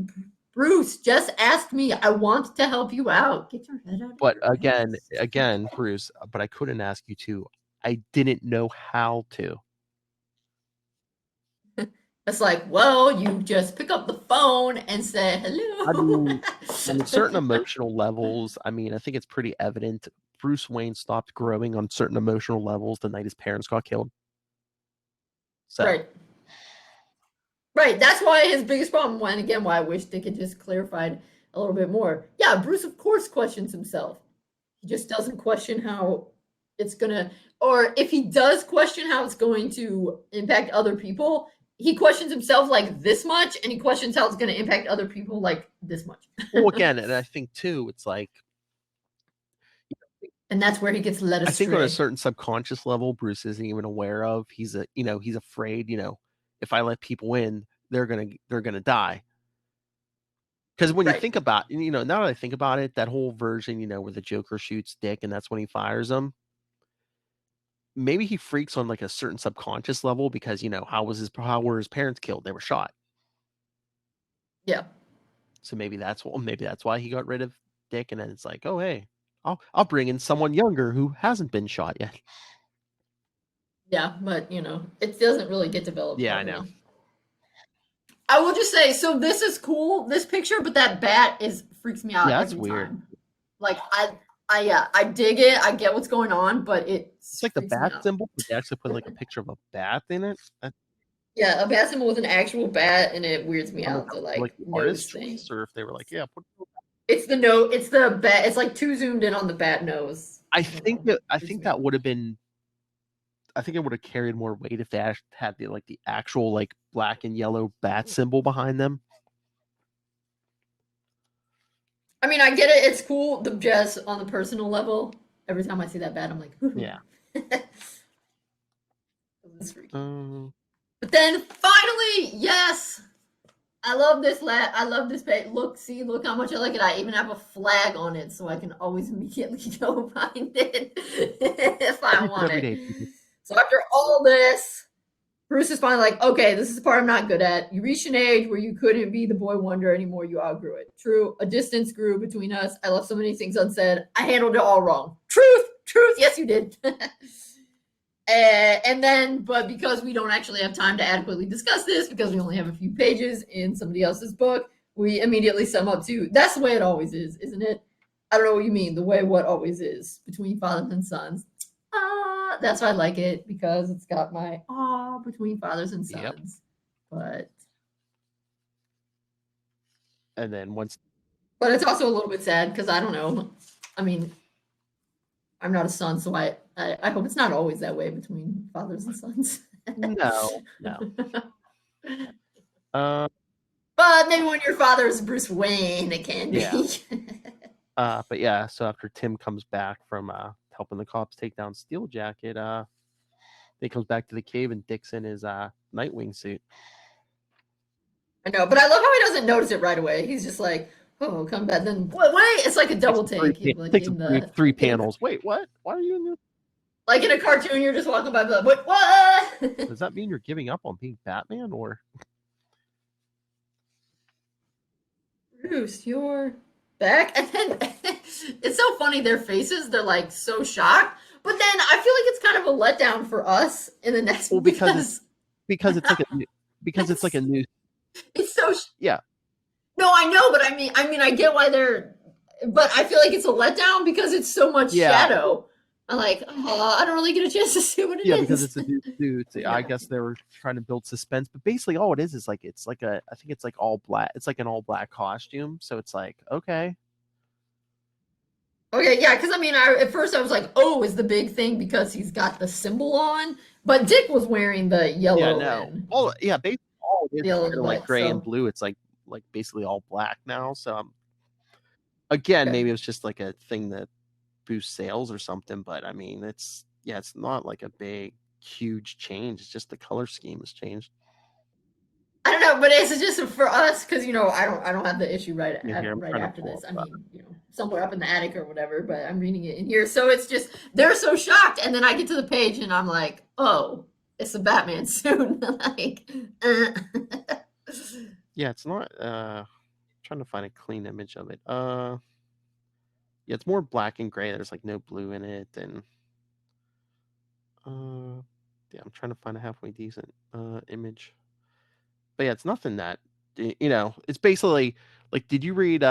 Bruce, just ask me. I want to help you out. Get your head out. But again, Bruce, but I couldn't ask you to. I didn't know how to. It's like, well, you just pick up the phone and say hello. I mean, on certain emotional levels, I think it's pretty evident Bruce Wayne stopped growing on certain emotional levels the night his parents got killed. So. Right. That's why his biggest problem, why I wish they could just clarified a little bit more. Yeah, Bruce, of course, questions himself. He just doesn't question how it's going to, or if he does question how it's going to impact other people, he questions himself like this much, and he questions how it's going to impact other people like this much. Well, again, and I think too, it's like, and that's where he gets led astray. I think on a certain subconscious level, Bruce isn't even aware of. He's afraid. If I let people in, they're gonna die. Because when you think about, now that I think about it, that whole version, where the Joker shoots Dick and that's when he fires him. Maybe he freaks on like a certain subconscious level because how were his parents killed? They were shot. Yeah. So maybe that's why he got rid of Dick, and then it's like, oh hey, I'll bring in someone younger who hasn't been shot yet. Yeah, but it doesn't really get developed. Yeah, properly. I know. I will just say, so this is cool, this picture, but that bat freaks me out. Yeah, that's weird. Time. Like I dig it. I get what's going on, but it's like the bat symbol. They actually put like a picture of a bat in it. Yeah, a bat symbol with an actual bat, and it weirds me out. The like artist choice, or if they were like, yeah, it's the note. It's the bat. It's like too zoomed in on the bat nose. I think that would have been. I think it would have carried more weight if they had the actual like black and yellow bat symbol behind them. I mean, I get it. It's cool. The just on the personal level. Every time I see that bat, I'm like, ooh. Yeah. But then finally, yes, I love this. I love this bat. Look how much I like it. I even have a flag on it, so I can always immediately go find it if I want it. So after all this, Bruce is finally like, okay, this is the part I'm not good at. You reached an age where you couldn't be the boy wonder anymore. You outgrew it. True. A distance grew between us. I left so many things unsaid. I handled it all wrong. Truth. Yes, you did. And then, but because we don't actually have time to adequately discuss this, because we only have a few pages in somebody else's book, we immediately sum up to, that's the way it always is, isn't it? I don't know what you mean, the way what always is between fathers and sons. That's why I like it, because it's got my between fathers and sons. Yep. But and then once, but it's also a little bit sad because I don't know. I mean, I'm not a son, so I hope it's not always that way between fathers and sons. No. But maybe when your father is Bruce Wayne, it can be. Yeah. But yeah, so after Tim comes back from helping the cops take down Steel Jacket, he comes back to the cave and Dick's in his Nightwing suit. I know, but I love how he doesn't notice it right away. He's just like, "Oh, come back." Then wait, it's like a double take. Three panels. Wait, what? Why are you in this? Like in a cartoon, you're just walking by the what? Does that mean you're giving up on being Batman, or? Bruce, you're back. And then it's so funny, their faces, they're like so shocked. But then I feel like it's kind of a letdown for us in the next one. Because it's like a new it's so yeah. No, I know, but I mean I get why they're, but I feel like it's a letdown because it's so much shadow. I'm like, I don't really get a chance to see what it is. Yeah, because it's a new suit. Yeah. I guess they were trying to build suspense, but basically all it is like I think it's like all black. It's like an all black costume, so it's like okay. Okay, yeah, because I mean, at first I was like, oh, is the big thing because he's got the symbol on? But Dick was wearing the yellow. Yeah, no. Basically all it is kind of like gray and blue. It's like basically all black now. So again, maybe it was just like a thing that boost sales or something, but I mean it's not like a big huge change. It's just the color scheme has changed. I don't know, but it's just for us because I don't have the issue right after this. I mean, somewhere up in the attic or whatever, but I'm reading it in here, so it's just they're so shocked, and then I get to the page and I'm like, oh, it's a Batman suit. Like, yeah, it's not. Trying to find a clean image of it. Yeah, it's more black and gray. There's like no blue in it, and yeah, I'm trying to find a halfway decent image. But yeah, it's nothing that it's basically like, did you read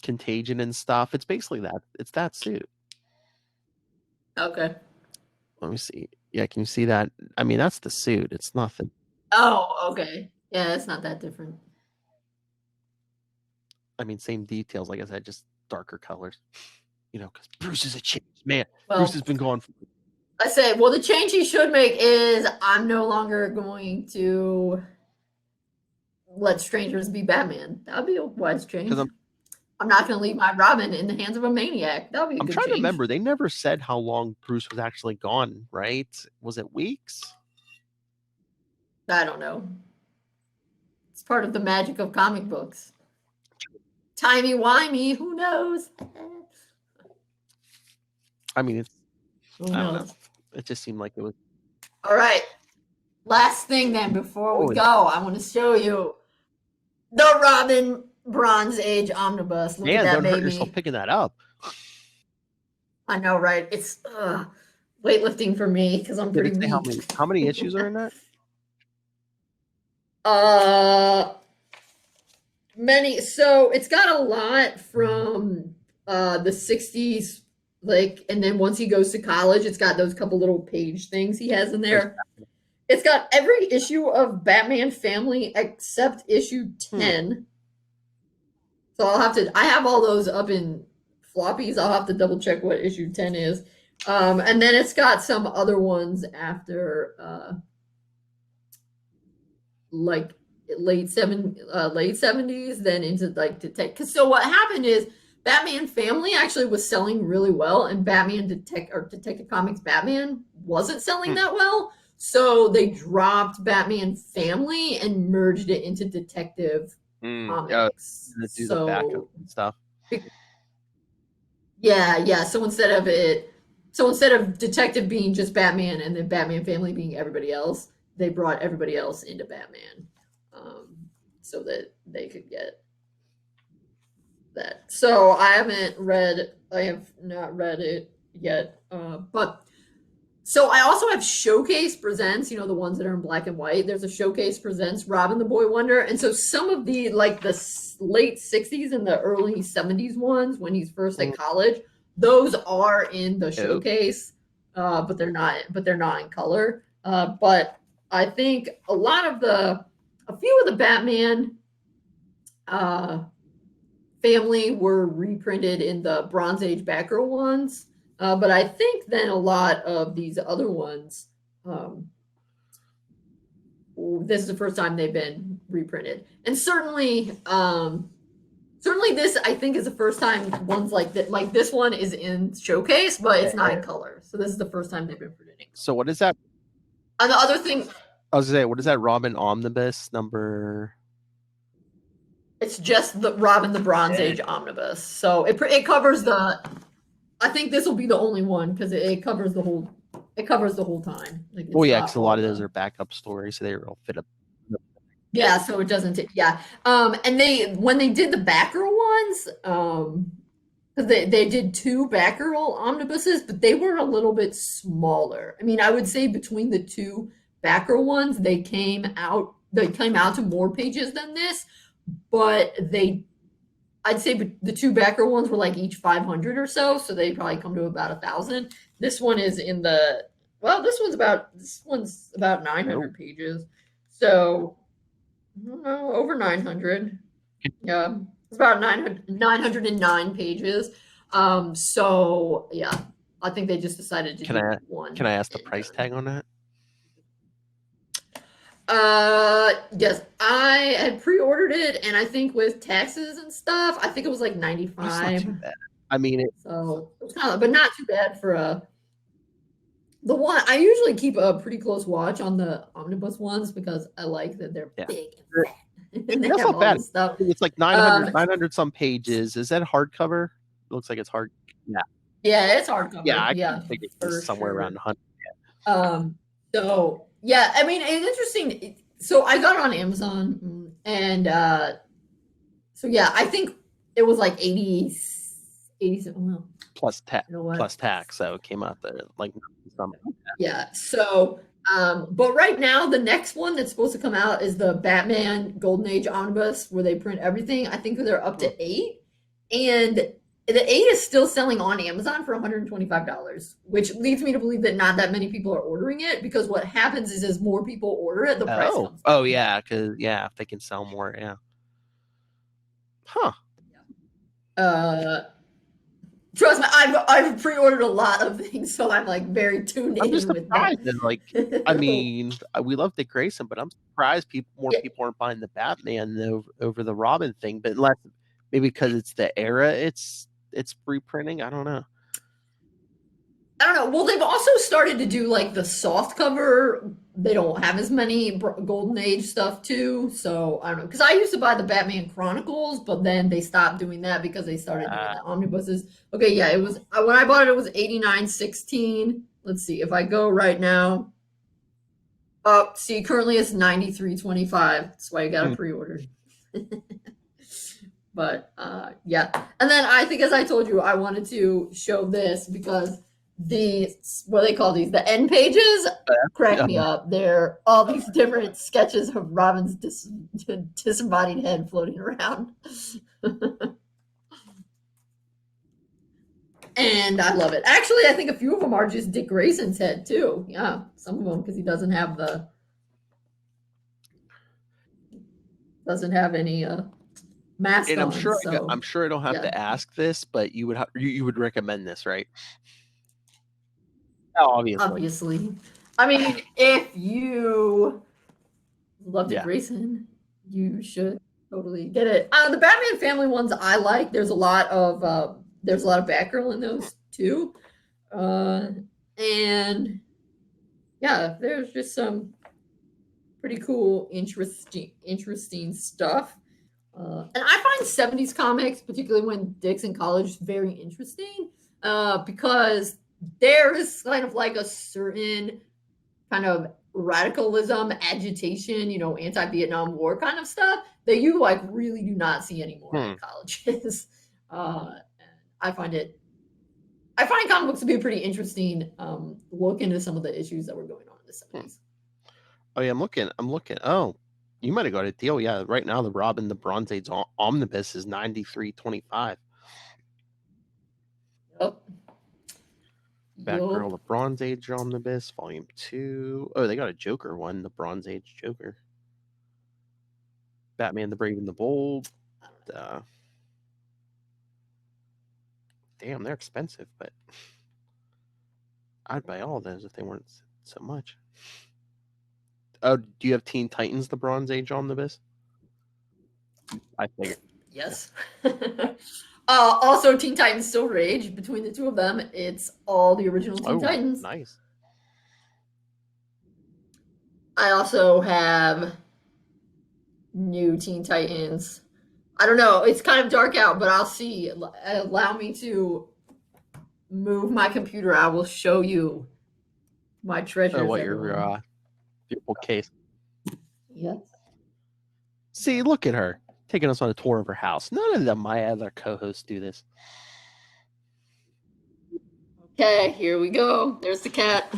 Contagion and stuff? It's basically that. It's that suit. Okay. Let me see. Yeah, can you see that? I mean, that's the suit. It's nothing. Oh, okay. Yeah, it's not that different. I mean, same details, like I said, just darker colors. Because Bruce is a changed man. Well, Bruce has been gone. I say, well, the change he should make is I'm no longer going to let strangers be Batman. That would be a wise change. I'm not going to leave my Robin in the hands of a maniac. That would be a good change. I'm trying to remember. They never said how long Bruce was actually gone, right? Was it weeks? I don't know. It's part of the magic of comic books. Timey-wimey, who knows? I mean, I don't know. It just seemed like it was. All right. Last thing then before we go, I want to show you the Robin Bronze Age Omnibus. Look at that, don't baby. Hurt yourself picking that up. I know, right? It's weightlifting for me because I'm pretty weak. How many issues are in that? Many. So it's got a lot from the 60s, and then once he goes to college, it's got those couple little page things he has in there. It's got every issue of Batman Family except issue 10. So I have all those up in floppies. I'll have to double check what issue 10 is. And then it's got some other ones after late 70s, then into Detective. So what happened is Batman Family actually was selling really well, and Detective Comics Batman wasn't selling that well. So they dropped Batman Family and merged it into Detective Comics. Do the backup and stuff. Yeah. So instead of Detective being just Batman and then Batman Family being everybody else, they brought everybody else into Batman, so that they could get that. So I have not read it yet, but so I also have Showcase Presents, the ones that are in black and white. There's a Showcase Presents Robin the Boy Wonder, and so some of the late 60s and the early 70s ones when he's first at college, those are in the Showcase, but they're not in color. But I think a few of the Batman family were reprinted in the Bronze Age Batgirl ones. But I think then a lot of these other ones, this is the first time they've been reprinted. And certainly this, I think, is the first time ones like that, like this one is in Showcase, but it's not in color. So this is the first time they've been printing. So what is that? And the other thing, I was gonna say, what is that Robin Omnibus number? It's just the Robin the Bronze Age Omnibus. So it covers I think this will be the only one because it covers the whole time. Well, yeah, because a lot of those are backup stories, so they all fit up. Yeah, so it doesn't. And when they did the Batgirl ones, because they did 2 Batgirl omnibuses, but they were a little bit smaller. I mean, I would say between the 2 Batgirl ones, they came out to more pages than this, but I'd say the 2 Batgirl ones were like each 500 or so they probably come to about 1,000. This one is this one's about 900 pages. So, I don't know, over 900. Yeah, it's about 909 pages. So, yeah, I think they just decided to do one. Can I ask the price tag on that? Yes, I had pre-ordered it, and I think with taxes and stuff, I think it was like $95. That's not too bad. I mean, so it was but not too bad for the one. I usually keep a pretty close watch on the omnibus ones because I like that they're big and fat. And that's not bad. Stuff. It's like 900 some pages. Is that hardcover? It looks like it's hard. Yeah, it's hardcover. Yeah, I think it's somewhere around 100. So. Yeah, I mean, it's interesting. So I got it on Amazon, and so yeah, I think it was like 80 well, plus tax, so it came out there like some. Yeah. So, but right now the next one that's supposed to come out is the Batman Golden Age Omnibus, where they print everything. I think they're up to 8, and the 8 is still selling on Amazon for $125, which leads me to believe that not that many people are ordering it, because what happens is as more people order it, the price comes down. Oh, yeah, because, if they can sell more, yeah. Huh. Trust me, I've pre-ordered a lot of things, so I'm like very tuned in just with surprised that. Like, I mean, we love Dick Grayson, but I'm surprised more people aren't buying the Batman over the Robin thing, but maybe because it's the era it's reprinting. I don't know. Well, they've also started to do like the soft cover. They don't have as many Golden Age stuff too. So I don't know. Because I used to buy the Batman Chronicles, but then they stopped doing that because they started doing the omnibuses. Okay, yeah, it was when I bought it was $89.16. Let's see if I go right now. Oh, see, currently it's $93.25. That's why you got to pre-order. But yeah, and then I think, as I told you, I wanted to show this because what they call these, the end pages, crack me up. They're all these different sketches of Robin's disembodied head floating around. And I love it. Actually, I think a few of them are just Dick Grayson's head too. Yeah, some of them, because he doesn't have any mask and I'm on, sure so, I'm sure I don't have to ask this, but you would recommend this, right? Oh, obviously. I mean, if you love Dick Grayson, you should totally get it. The Batman family ones I like. There's a lot of Batgirl in those too, and yeah, there's just some pretty cool, interesting stuff. And I find 70s comics, particularly when Dick's in college, very interesting because there is kind of like a certain kind of radicalism, agitation, anti-Vietnam War kind of stuff that you like really do not see anymore in colleges. I find comic books to be a pretty interesting look into some of the issues that were going on in the 70s. Oh yeah, I'm looking. Oh, you might have got a deal. Yeah, right now the Robin the Bronze Age omnibus is $93.25. Yep. Batgirl the Bronze Age omnibus, Volume 2. Oh, they got a Joker one, the Bronze Age Joker. Batman the Brave and the Bold. Damn, they're expensive, but I'd buy all of those if they weren't so much. Oh, do you have Teen Titans the Bronze Age omnibus? I figured. Yes. Also, Teen Titans Silver Age. Between the two of them, it's all the original Teen Titans. Nice. I also have new Teen Titans. I don't know. It's kind of dark out, but I'll see. Allow me to move my computer. I will show you my treasures. Oh, what your beautiful case. Yes. See, look at her taking us on a tour of her house. None of my other co-hosts do this. Okay, here we go. There's the cat.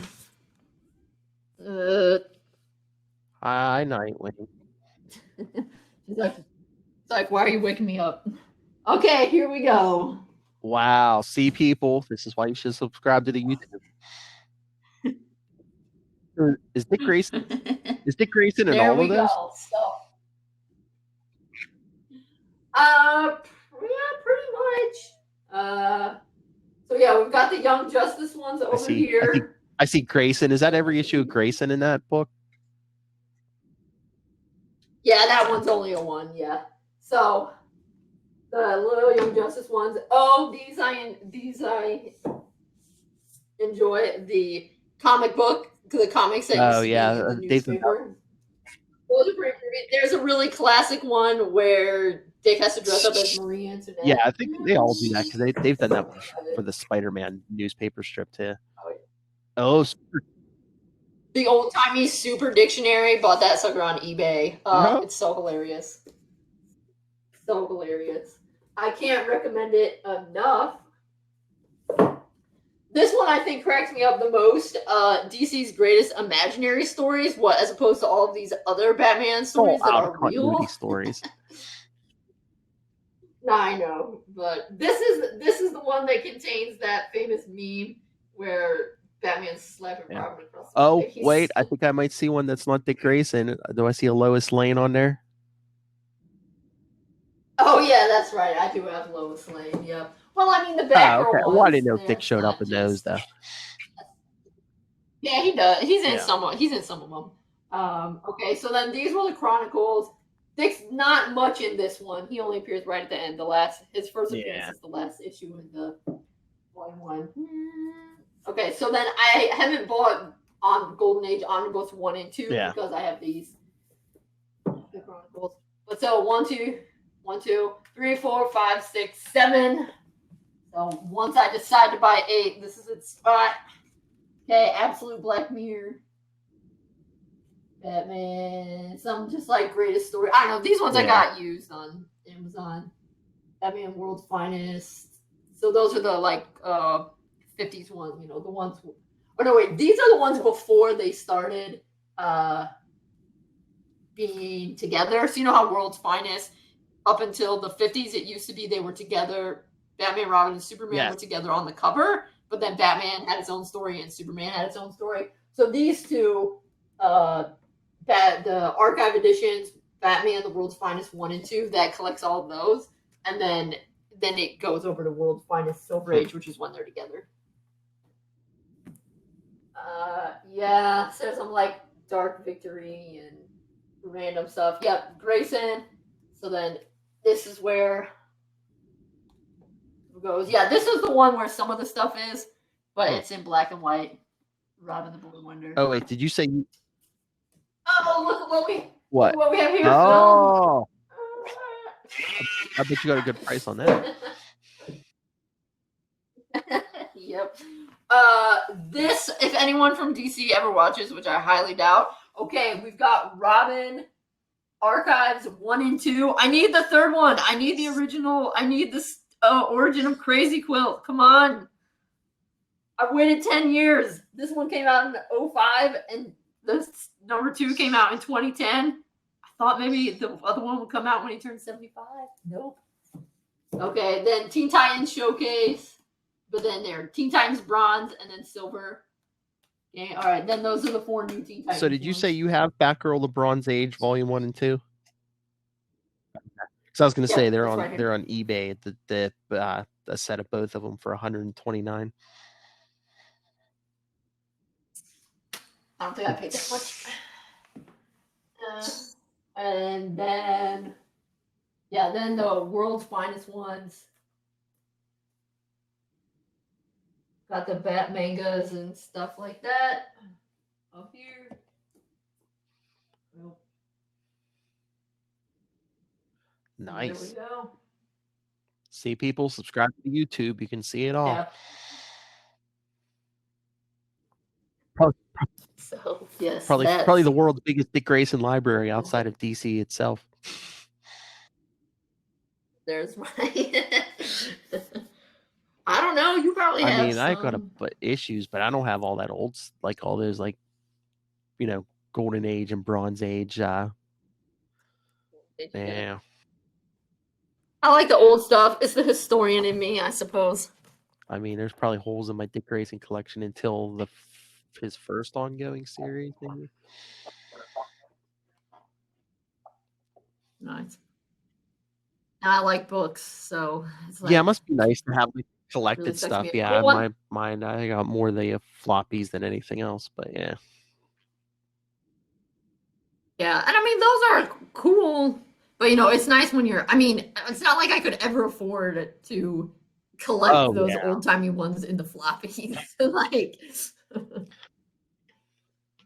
Hi, Nightwing. It's like, why are you waking me up? Okay, here we go. Wow. See, people, this is why you should subscribe to the YouTube. Is Dick Grayson? Is Dick Grayson in all of those? Yeah, pretty much. So yeah, we've got the Young Justice ones over here. I see Grayson. Is that every issue of Grayson in that book? Yeah, that one's only a one. Yeah. So the little Young Justice ones. Oh, these I enjoy. The comic book, the comics that you see in the newspaper. Those are pretty great. There's a really classic one where Dick has to dress up as Marie Antoinette. Yeah, I think they all do that because they've done that for the Spider-Man newspaper strip too. Oh, the old-timey Super Dictionary. Bought that sucker on eBay. It's so hilarious. So hilarious. I can't recommend it enough. This one I think cracks me up the most. DC's greatest imaginary stories, as opposed to all of these other Batman stories that are real. Stories. No, I know, but this is the one that contains that famous meme where Batman's slapping Robin across the face. Wait, I think I might see one that's not Dick Grayson. Do I see a Lois Lane on there? Oh yeah, that's right. I do have Lois Lane. Yep. Well, I mean the Batgirl. Okay. Well, I didn't know Dick showed up in those though. Yeah, he does. He's in some of them. Okay, so then these were the Chronicles. Dick's not much in this one. He only appears right at the end. His first appearance is the last issue in the volume 1. Okay, so then I haven't bought on Golden Age Omnibus 1 and 2 because I have these the Chronicles. But so 1, 2, 3, 4, 5, 6, 7. So once I decide to buy 8, this is its spot. Okay, Absolute Black Mirror. Batman, some just like greatest story. I don't know. These ones I got used on Amazon. Batman World's Finest. So those are the 50s ones, the ones. Oh no, wait. These are the ones before they started being together. So you know how World's Finest, up until the 50s, it used to be they were together. Batman, Robin, and Superman were together on the cover, but then Batman had his own story and Superman had its own story. So these two. The archive editions, Batman, the World's Finest 1 and 2, that collects all of those, and then it goes over to World's Finest Silver Age, which is when they're together. So some like Dark Victory and random stuff. Yep, Grayson. So then this is where it goes. Yeah, this is the one where some of the stuff is, but it's in black and white. Robin the Blue Wonder. Oh wait, did you say? Oh, look at what we have here. Oh, I bet you got a good price on that. Yep. This, if anyone from DC ever watches, which I highly doubt. Okay, we've got Robin Archives 1 and 2. I need the third one. I need the original. I need this Origin of Crazy Quilt. Come on. I've waited 10 years. This one came out in 2005, and this number 2 came out in 2010. I thought maybe the other one would come out when he turned 75. Nope. Okay, then Teen Titans Showcase. But then there, Teen Titans Bronze and then Silver. Okay, all right, then those are the 4 new Teen Titans. So did you say you have Batgirl the Bronze Age Volume 1 and 2? Because I was going to say they're on eBay. A set of both of them for $129. I don't think I paid that much. And then, then the World's Finest Ones. Got the Bat mangas and stuff like that up here. Nope. Nice. There we go. See, people, subscribe to YouTube. You can see it all. Yeah. So yes, probably the world's biggest Dick Grayson library outside of DC itself. There's my. I don't know. You probably have. I mean, I got issues, but I don't have all that old, like all those, like, Golden Age and Bronze Age. Yeah. I like the old stuff. It's the historian in me, I suppose. I mean, there's probably holes in my Dick Grayson collection until his first ongoing series, maybe. Nice. I like books, so it's like, it must be nice to have like collected really stuff. Yeah, in my mind, I got more of the floppies than anything else, but yeah. Yeah, and I mean, those are cool, but it's nice when it's not like I could ever afford to collect those old-timey ones in the floppies. Like,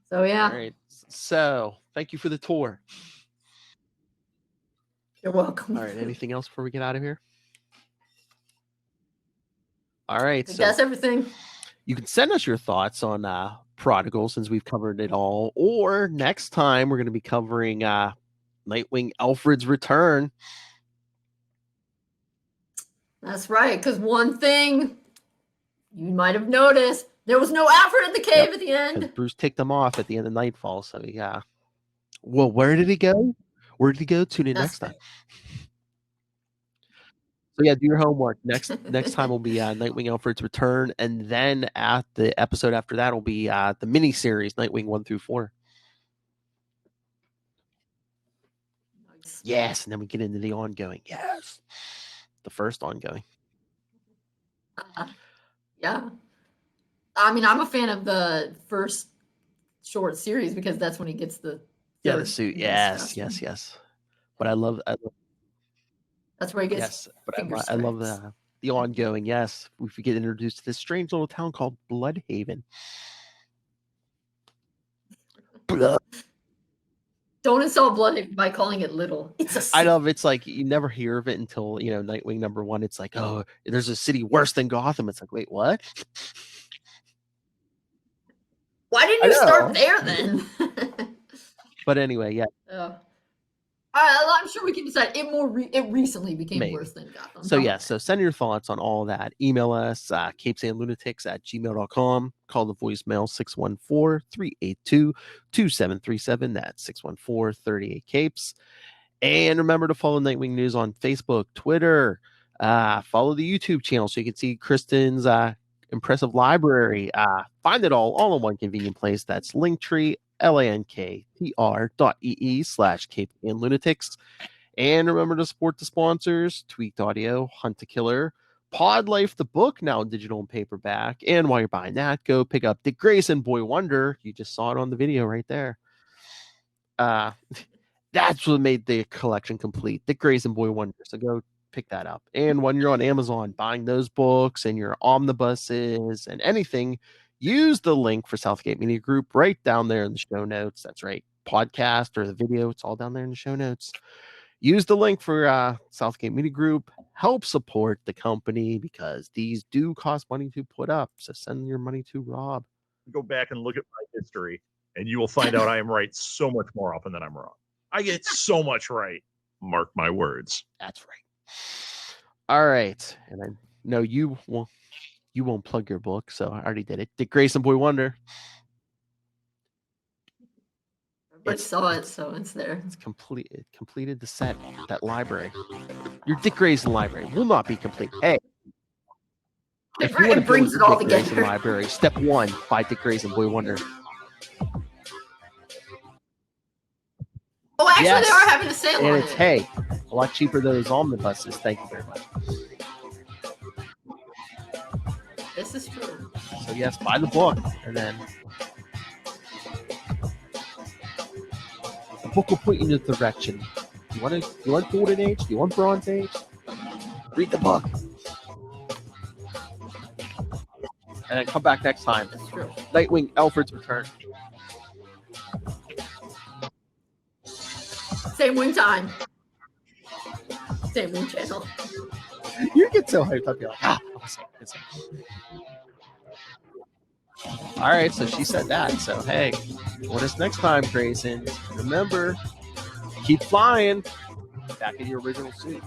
so yeah. All right. So, thank you for the tour. You're welcome. All right. Anything else before we get out of here? All right. So that's everything. You can send us your thoughts on Prodigal, since we've covered it all. Or next time, we're going to be covering Nightwing Alfred's Return. That's right. Because one thing you might have noticed, there was no Alfred in the cave at the end. Bruce ticked him off at the end of Nightfall. So, yeah. Well, where did he go? Where did he go? Tune in next time. So yeah, do your homework. Next time will be Nightwing Alfred's Return, and then at the episode after that will be the mini series Nightwing 1 through 4. Nice. Yes, and then we get into the ongoing. Yes, the first ongoing. Yeah, I mean, I'm a fan of the first short series because that's when he gets the suit. Yes. But I love. That's where he gets. Yes, but I love the ongoing. Yes, we get introduced to this strange little town called Bloodhaven. Don't insult Bloodhaven by calling it little. I love. It's like you never hear of it until Nightwing #1. It's like, oh, there's a city worse than Gotham. It's like, wait, what? Why didn't you start there then? But anyway, yeah. I'm sure we can decide. It recently became worse than Gotham. So yeah, so send your thoughts on all that. Email us capesandlunatics@gmail.com. Call the voicemail 614-382-2737. That's 614-38-CAPES. And remember to follow Nightwing News on Facebook, Twitter. Follow the YouTube channel so you can see Kristen's impressive library. Find it all in one convenient place. That's Linktree, linktr.ee/capesandlunatics. And remember to support the sponsors: Tweaked Audio, Hunt to Killer, Pod Life the book, now digital and paperback. And while you're buying that, go pick up Dick Grayson Boy Wonder. You just saw it on the video right there. That's what made the collection complete. Dick Grayson Boy Wonder. So go pick that up. And when you're on Amazon buying those books and your omnibuses and anything, use the link for Southgate Media Group right down there in the show notes. That's right. Podcast or the video, it's all down there in the show notes. Use the link for Southgate Media Group. help support the company because these do cost money to put up. So send your money to Rob. Go back and look at my history, and you will find out I am right so much more often than I'm wrong. I get so much right. Mark my words. That's right. All right. And I know you won't plug your book, so I already did it. Dick Grayson, Boy Wonder. I saw it, so it's there. It's complete. It completed the set, that library. Your Dick Grayson library will not be complete. Hey, if you want to brings build it all Dick together. Grayson library, step 1, buy Dick Grayson, Boy Wonder. Oh, actually, Yes. they are having a sale And on it's, it. hey, a lot cheaper than those omnibuses. Thank you very much. This is true. So yes, buy the book, and then the book will point you in the direction. You want Golden Age? Do you want Bronze Age? Read the book. And then come back next time. That's true. Nightwing, Alfred's Return. Same wing time. Same wing channel. You get so hyped up, you're like, awesome. All right, so she said that. So, hey, join us next time, Grayson. Remember, keep flying. Back in your original suit.